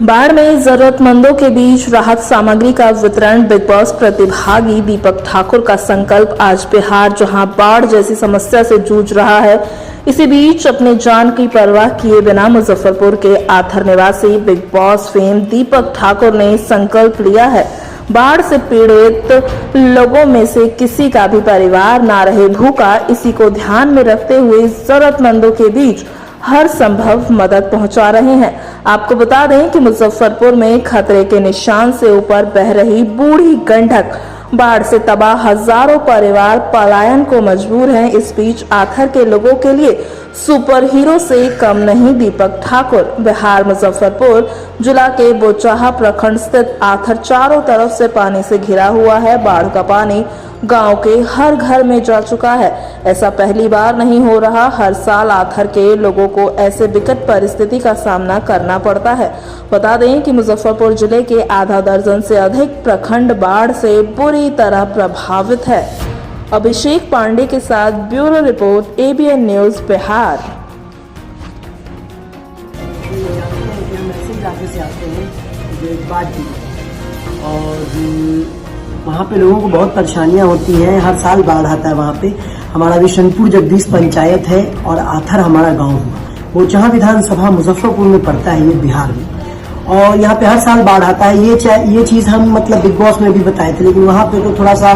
बाढ़ में जरूरतमंदों के बीच राहत सामग्री का वितरण। बिग बॉस प्रतिभागी दीपक ठाकुर का संकल्प। आज बिहार जहां बाढ़ जैसी समस्या से जूझ रहा है, इसी बीच अपनी जान की परवाह किए बिना मुजफ्फरपुर के आथर निवासी बिग बॉस फेम दीपक ठाकुर ने संकल्प लिया है, बाढ़ से पीड़ित लोगों में से किसी का भी परिवार ना रहे भूखा। इसी को ध्यान में रखते हुए जरूरतमंदों के बीच हर संभव मदद पहुंचा रहे हैं। आपको बता दें कि मुजफ्फरपुर में खतरे के निशान से ऊपर बह रही बूढ़ी गंडक बाढ़ से तबाह हजारों परिवार पलायन को मजबूर हैं। इस बीच आथर के लोगों के लिए सुपर हीरो से कम नहीं दीपक ठाकुर। बिहार मुजफ्फरपुर जिला के बोचाहा प्रखंड स्थित आथर चारों तरफ से पानी से घिरा हुआ है। बाढ़ का पानी गांव के हर घर में जा चुका है। ऐसा पहली बार नहीं हो रहा। हर साल आथर के लोगों को ऐसे विकट परिस्थिति का सामना करना पड़ता है। बता दें कि मुजफ्फरपुर जिले के आधा दर्जन से अधिक प्रखंड बाढ़ से बुरी तरह प्रभावित है। अभिषेक पांडे के साथ bureau report, ABN news Bihar. से आते हैं जो बाढ़ की, और वहाँ पे लोगों को बहुत परेशानियाँ होती हैं। हर साल बाढ़ आता है वहाँ पे। हमारा विशनपुर जगदीश पंचायत है और आथर हमारा गांव हुआ। वो जहाँ विधानसभा मुजफ्फरपुर में पड़ता है, ये बिहार में, और यहाँ पे हर साल बाढ़ आता है। ये चीज़ हम मतलब बिग बॉस में भी बताए थे, लेकिन वहाँ पे तो थोड़ा सा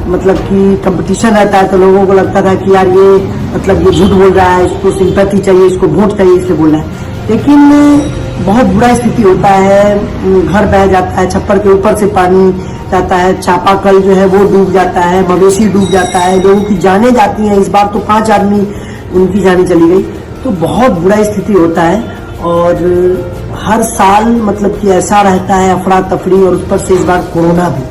मतलब कि कंपटीशन रहता है, तो लोगों को लगता था कि यार ये मतलब ये झूठ बोल रहा है, इसको सिंपैथी चाहिए, इसको वोट चाहिए, इसलिए बोल रहा है। लेकिन बहुत बुरा स्थिति होता है। घर बह जाता है, छप्पर के ऊपर से पानी जाता है, चापाकल जो है वो डूब जाता है, मवेशी डूब जाता है, लोगों की जानें जाती हैं। इस बार तो 5 आदमी उनकी जानें चली गई, तो बहुत बुरा स्थिति होता है। और हर साल मतलब कि ऐसा रहता है, अफरा तफरी, और उस पर से इस बार कोरोना भी,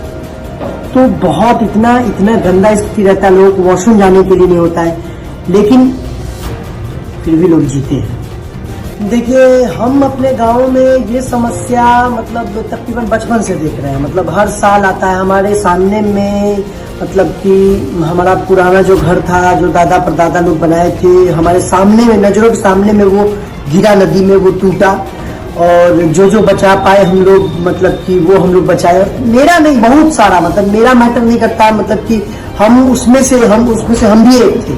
तो बहुत इतना गंदा स्थिति रहता है। लोगों को वॉशरूम जाने के लिए नहीं होता है, लेकिन फिर भी लोग जीते हैं। देखिए, हम अपने गांव में ये समस्या मतलब तकरीबन बचपन से देख रहे हैं। मतलब हर साल आता है हमारे सामने में। मतलब कि हमारा पुराना जो घर था, जो दादा परदादा लोग बनाए थे, हमारे सामने में, नजरों के सामने में वो गिरा नदी में, वो टूटा, और जो बचा पाए हम लोग, मतलब कि वो हम लोग बचाए। मेरा नहीं, बहुत सारा, मतलब मेरा मैटर नहीं करता, मतलब कि हम उसमें से हम भी एक थे।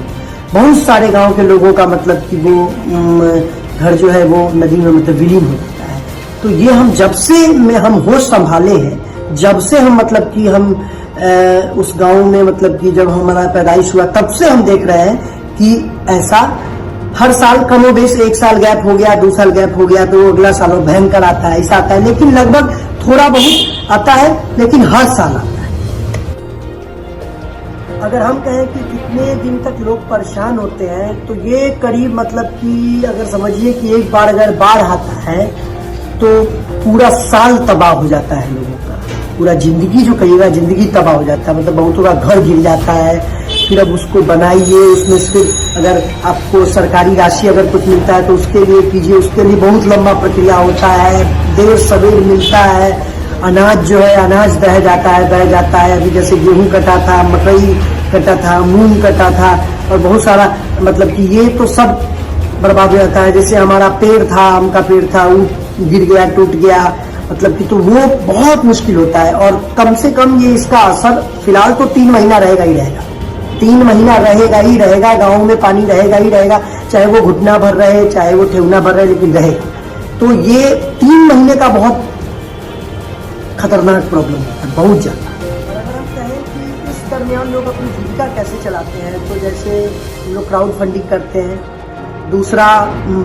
बहुत सारे गांव के लोगों का मतलब कि वो घर जो है वो नदी में मतलब विलीन हो जाता है। तो ये हम जब से हम होश संभाले हैं, जब से हम मतलब कि हम उस गांव में मतलब कि जब हमारा पैदाइश हुआ, तब से हम देख रहे हैं कि ऐसा हर साल कमोबेश, एक साल गैप हो गया, 2 साल गैप हो गया, तो अगला साल भयंकर आता है, ऐसा आता है। लेकिन लगभग थोड़ा बहुत आता है, लेकिन हर साल आता है। अगर हम कहें कि कितने दिन तक लोग परेशान होते हैं, तो ये करीब मतलब कि अगर समझिए कि एक बार अगर बाढ़ आता है तो पूरा साल तबाह हो जाता है लोगों का। पूरा जिंदगी जो कहिएगा, जिंदगी तबाह हो जाता है। मतलब बहुतों का घर गिर जाता है। फिर अब उसको बनाइए, उसमें से अगर आपको सरकारी राशि अगर कुछ मिलता है तो उसके लिए कीजिए, उसके लिए बहुत लंबा प्रक्रिया होता है, देर सवेर मिलता है। अनाज जो है, अनाज बह जाता है। अभी जैसे गेहूं कटा था, मकई कटा था, मूंग कटा था, और बहुत सारा मतलब कि ये तो सब बर्बाद हो जाता है। जैसे हमारा पेड़ था, आम का पेड़ था, वो गिर गया, टूट गया, मतलब कि तो वो बहुत मुश्किल होता है। और कम से कम ये इसका असर फिलहाल तो 3 महीना रहेगा ही रहेगा। 3 महीना रहेगा ही रहेगा। गाँव में पानी रहेगा ही रहेगा, चाहे वो घुटना भर रहे, चाहे वो ठेवना भर रहे, लेकिन रहेगा। तो ये 3 महीने का बहुत खतरनाक प्रॉब्लम है, बहुत ज्यादा। अगर हम कहें कि इस दरमियान लोग अपनी जीविका कैसे चलाते हैं, तो जैसे लोग क्राउड फंडिंग करते हैं। दूसरा,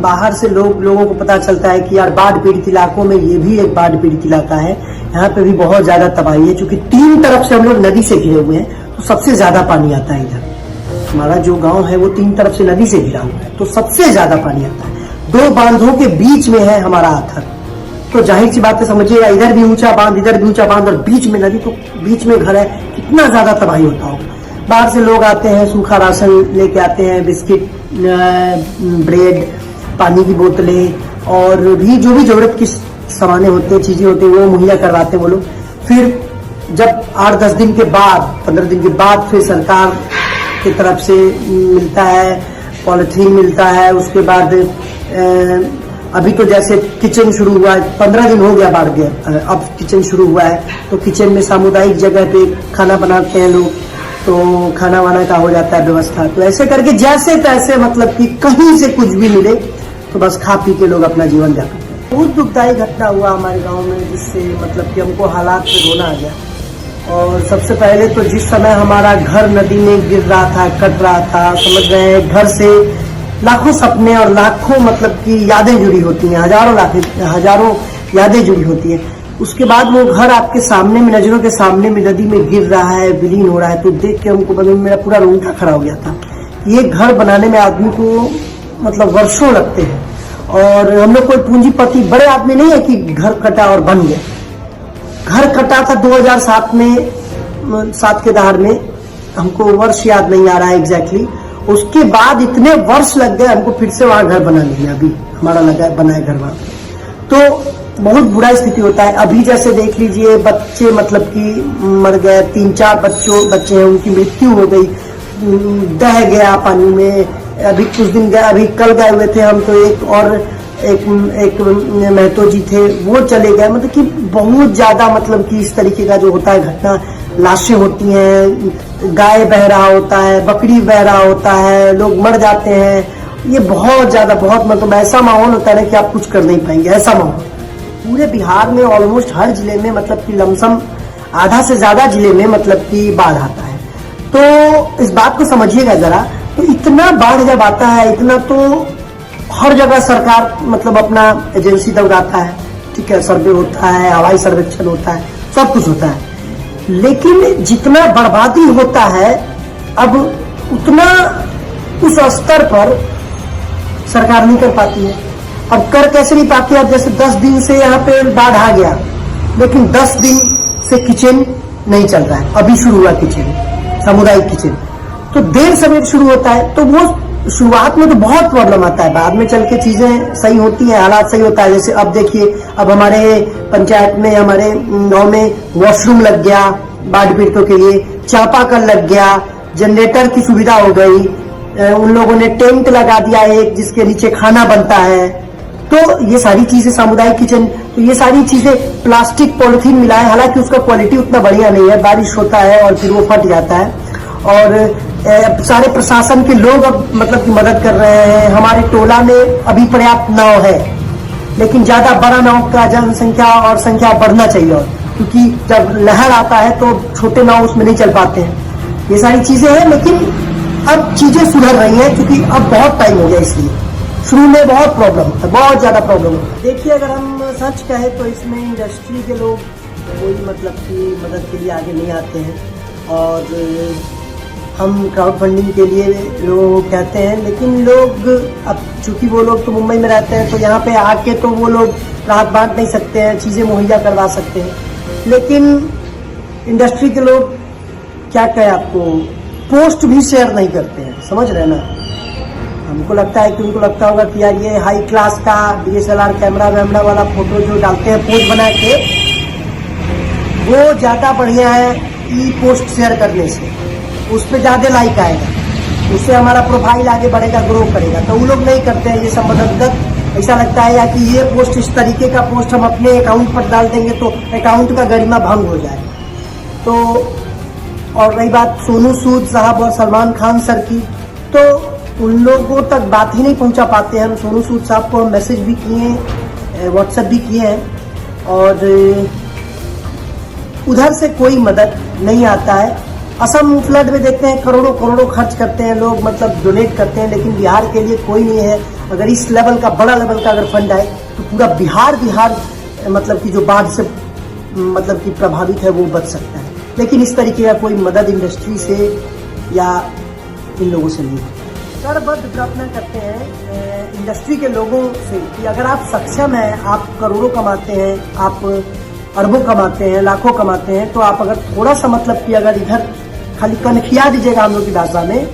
बाहर से लोगों को पता चलता है कि यार बाढ़ पीड़ित इलाकों में, ये भी एक बाढ़ पीड़ित इलाका है, यहाँ पे भी बहुत ज्यादा तबाही है। क्योंकि 3 तरफ से हम लोग नदी से घिरे हुए हैं, तो सबसे ज्यादा पानी आता है इधर। हमारा जो गाँव है वो 3 तरफ से नदी से घिरा हुआ है, तो सबसे ज्यादा पानी आता है। 2 बांधों के बीच में है हमारा आथर, तो जाहिर सी बात है, समझिएगा, इधर भी ऊंचा बांध, इधर भी ऊंचा बांध, और बीच में नदी, तो बीच में घर है, कितना ज्यादा तबाही होता होगा। बाहर से लोग आते हैं, सूखा राशन लेके आते हैं, बिस्किट, ब्रेड, पानी की बोतलें, और भी जो भी जरूरत की सामानें होते हैं, चीजें होती हैं, वो मुहैया करवाते हैं वो लोग। फिर जब 8-10 दिन के बाद, 15 दिन के बाद फिर सरकार की तरफ से मिलता है, पॉलिथीन मिलता है, उसके बाद अभी तो जैसे किचन शुरू हुआ है, 15 दिन हो गया बाढ़ गया, अब किचन शुरू हुआ है, तो किचन में सामुदायिक जगह पे खाना बनाते हैं लोग, तो खाना वाना का हो जाता है व्यवस्था। तो ऐसे करके जैसे तैसे मतलब कि कहीं से कुछ भी मिले तो बस खा पी के लोग अपना जीवन यापन करते हैं। बहुत दुखदायी घटना हुआ हमारे गांव में, जिससे मतलब कि हमको हालात में रोना आ गया। और सबसे पहले तो जिस समय हमारा घर नदी में गिर रहा था, कट रहा था, समझ रहे हैं, घर से लाखों सपने और लाखों मतलब की यादें जुड़ी होती हैं, हजारों यादें जुड़ी होती हैं। उसके बाद वो घर आपके सामने में, नजरों के सामने में नदी में गिर रहा है, विलीन हो रहा है, तो देख के हमको बदल मेरा पूरा रोंगटा खड़ा हो गया था। ये घर बनाने में आदमी को मतलब वर्षों लगते हैं, और हम लोग कोई पूंजीपति बड़े आदमी नहीं है कि घर कटा और बन गया। घर कटा था 2007 में, 7 के दहाड़ में, हमको वर्ष याद नहीं आ रहा है एग्जैक्टली। उसके बाद इतने वर्ष लग गए हमको फिर से वहां घर बनाने में। अभी हमारा लगा बना है घर वहां, तो बहुत बुरा स्थिति होता है। अभी जैसे देख लीजिए, बच्चे मतलब कि मर गए, 3-4 बच्चे हैं, उनकी मृत्यु हो गई, दह गया पानी में। अभी कुछ दिन गए, अभी कल गए हुए थे हम, तो एक महतो जी थे, वो चले गए। मतलब कि बहुत ज्यादा मतलब कि इस तरीके का जो होता है घटना, लाशें होती हैं, गाय बह रहा होता है, बकरी बह रहा होता है, लोग मर जाते हैं। ये बहुत ज्यादा, बहुत मतलब ऐसा माहौल होता है ना कि आप कुछ कर नहीं पाएंगे, ऐसा माहौल। पूरे बिहार में ऑलमोस्ट हर जिले में मतलब कि लमसम आधा से ज्यादा जिले में मतलब कि बाढ़ आता है। तो इस बात को समझिएगा जरा, तो इतना बाढ़ जब आता है, इतना, तो हर जगह सरकार मतलब अपना एजेंसी दौड़ाता है, ठीक है, सर्वे होता है, हवाई सर्वेक्षण होता है, सब कुछ होता है, लेकिन जितना बर्बादी होता है अब उतना उस स्तर पर सरकार नहीं कर पाती है। अब कर कैसे नहीं पाती है? अब जैसे 10 दिन से यहाँ पे बाढ़ आ गया, लेकिन 10 दिन से किचन नहीं चल रहा है। अभी शुरू हुआ किचन, सामुदायिक किचन, तो देर सवेर शुरू होता है, तो वो शुरुआत में तो बहुत प्रॉब्लम आता है, बाद में चल के चीजें सही होती हैं, हालात सही होता है। जैसे अब देखिए, अब हमारे पंचायत में, हमारे गांव में वॉशरूम लग गया बाढ़ पीड़ितों के लिए, चापाकल लग गया, जनरेटर की सुविधा हो गई, उन लोगों ने टेंट लगा दिया एक, जिसके नीचे खाना बनता है। तो ये सारी चीजें, सामुदायिक किचन, तो ये सारी चीजें प्लास्टिक पॉलिथीन मिला है, हालांकि उसका क्वालिटी उतना बढ़िया नहीं है, बारिश होता है और फिर वो फट जाता है। और सारे प्रशासन के लोग अब मतलब की मदद कर रहे हैं। हमारे टोला में अभी पर्याप्त नाव है, लेकिन ज्यादा बड़ा नाव का जनसंख्या और संख्या बढ़ना चाहिए, और क्योंकि जब लहर आता है तो छोटे नाव उसमें नहीं चल पाते हैं। ये सारी चीजें हैं, लेकिन अब चीजें सुधर रही हैं, क्योंकि अब बहुत टाइम हो गया। इसलिए शुरू में बहुत प्रॉब्लम होता है, बहुत ज्यादा प्रॉब्लम होता है। देखिए, अगर हम सच कहें तो इसमें इंडस्ट्री के लोग कोई मतलब की मदद के लिए आगे नहीं आते हैं, और हम क्राउड फंडिंग के लिए लोग कहते हैं, लेकिन लोग, अब चूंकि वो लोग तो मुंबई में रहते हैं, तो यहाँ पे आके तो वो लोग राहत बांट नहीं सकते हैं, चीजें मुहैया करवा सकते हैं, लेकिन इंडस्ट्री के लोग क्या कहें आपको, पोस्ट भी शेयर नहीं करते हैं, समझ रहे हैं ना। हमको लगता है कि उनको लगता होगा कि यार ये हाई क्लास का DSLR कैमरा वैमरा वाला फोटो जो डालते हैं पोस्ट बना के, वो ज्यादा बढ़िया है ई पोस्ट शेयर करने से, उस पर ज्यादा लाइक आएगा, उससे हमारा प्रोफाइल आगे बढ़ेगा, ग्रो करेगा। तो वो लोग नहीं करते हैं ये सब मदद। ऐसा लगता है या कि ये पोस्ट, इस तरीके का पोस्ट हम अपने अकाउंट पर डाल देंगे तो अकाउंट का गरिमा भंग हो जाए। तो और रही बात सोनू सूद साहब और सलमान खान सर की, तो उन लोगों तक बात ही नहीं पहुंचा पाते हैं। हम सोनू सूद साहब को हम मैसेज भी किए, व्हाट्सएप भी किए हैं, और उधर से कोई मदद नहीं आता है। असम फ्लड में देखते हैं करोड़ों करोड़ों खर्च करते हैं लोग, मतलब डोनेट करते हैं, लेकिन बिहार के लिए कोई नहीं है। अगर इस लेवल का, बड़ा लेवल का अगर फंड आए तो पूरा बिहार मतलब कि जो बाढ़ से मतलब कि प्रभावित है वो बच सकता है, लेकिन इस तरीके का कोई मदद इंडस्ट्री से या इन लोगों से नहीं। करबद्ध प्रार्थना करते हैं इंडस्ट्री के लोगों से कि अगर आप सक्षम हैं, आप करोड़ों कमाते हैं, आप अरबों कमाते हैं, लाखों कमाते हैं, तो आप अगर थोड़ा सा मतलब कि अगर इधर खाली कनखिया दीजिएगा हम लोग की भाषा में,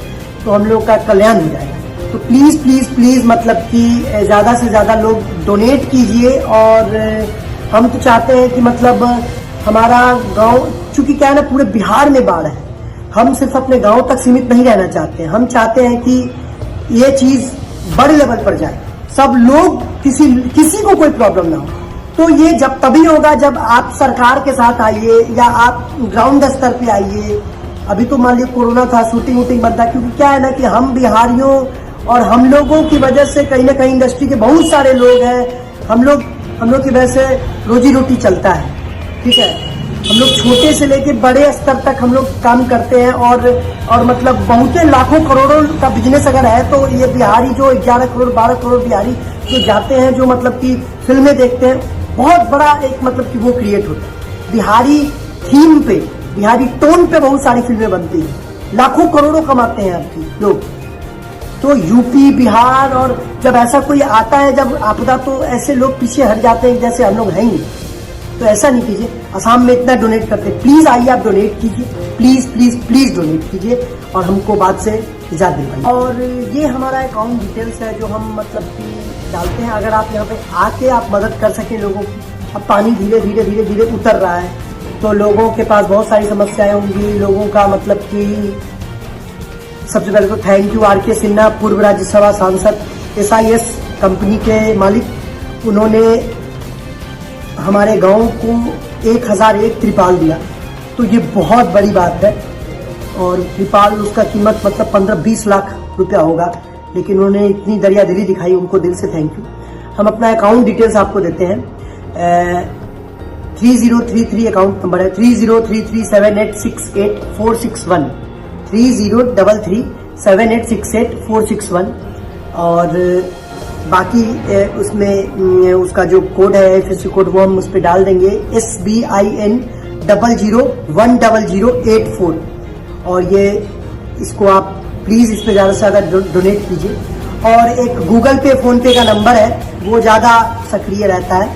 तो हम लोग का कल्याण हो जाएगा। तो प्लीज प्लीज प्लीज मतलब कि ज्यादा से ज्यादा लोग डोनेट कीजिए। और हम तो चाहते हैं कि मतलब हमारा गांव, चूंकि क्या है ना, पूरे बिहार में बाढ़ है, हम सिर्फ अपने गांव तक सीमित नहीं रहना चाहते हैं। हम चाहते हैं कि ये चीज बड़े लेवल पर जाए, सब लोग किसी को कोई प्रॉब्लम ना हो। तो ये जब तभी होगा जब आप सरकार के साथ आइए या आप ग्राउंड स्तर पे आइए। अभी तो मान लीजिए कोरोना था, शूटिंग वूटिंग बंद था, क्योंकि क्या है ना कि हम बिहारियों और हम लोगों की वजह से कहीं ना कहीं इंडस्ट्री के बहुत सारे लोग हैं, हम लोग की वजह से रोजी रोटी चलता है। ठीक है, हम लोग छोटे से लेके बड़े स्तर तक हम लोग काम करते हैं और मतलब बहुते लाखों करोड़ों का बिजनेस अगर है तो ये बिहारी जो 11 करोड़ 12 करोड़ बिहारी जो जाते हैं, जो मतलब कि फिल्में देखते हैं, बहुत बड़ा एक मतलब कि वो क्रिएट होता है। बिहारी थीम पे, बिहारी टोन पे बहुत सारी फिल्में बनती हैं, लाखों करोड़ों कमाते हैं आपकी लोग। तो यूपी बिहार और जब ऐसा कोई आता है, जब आपदा, तो ऐसे लोग पीछे हट जाते हैं जैसे हम लोग हैं ही। तो ऐसा नहीं कीजिए। असम में इतना डोनेट करते हैं, प्लीज आइए आप डोनेट कीजिए, प्लीज प्लीज प्लीज डोनेट कीजिए और हमको बाद से इजाजत दिलवाइए। और ये हमारा अकाउंट डिटेल्स है जो हम मतलब कि डालते हैं। अगर आप यहाँ पे आके आप मदद कर सके लोगों की। अब पानी धीरे धीरे धीरे धीरे उतर रहा है, तो लोगों के पास बहुत सारी समस्याएं होंगी। लोगों का मतलब कि सबसे पहले तो थैंक यू आर के सिन्हा, पूर्व राज्यसभा सांसद, SIS कंपनी के मालिक। उन्होंने हमारे गांव को 1001 त्रिपाल दिया, तो ये बहुत बड़ी बात है। और त्रिपाल उसका कीमत मतलब 15-20 लाख रुपया होगा, लेकिन उन्होंने इतनी दरिया दिली दिखाई, उनको दिल से थैंक यू। हम अपना अकाउंट डिटेल्स आपको देते हैं। 3033 अकाउंट नंबर है 3033786846 3033786846 और बाकी उसमें उसका जो कोड है FSC कोड वो हम उस पर डाल देंगे SBIN 00100084। और ये इसको आप प्लीज इस पे ज्यादा से ज्यादा डोनेट कीजिए। और एक गूगल पे फोन पे का नंबर है, वो ज्यादा सक्रिय रहता है,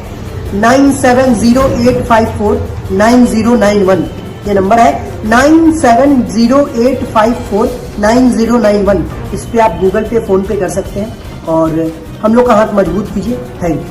9708549091। ये नंबर है 9708549091। इस पे आप गूगल पे फोन पे कर सकते हैं और हम लोग का हाथ मजबूत कीजिए। Thank you.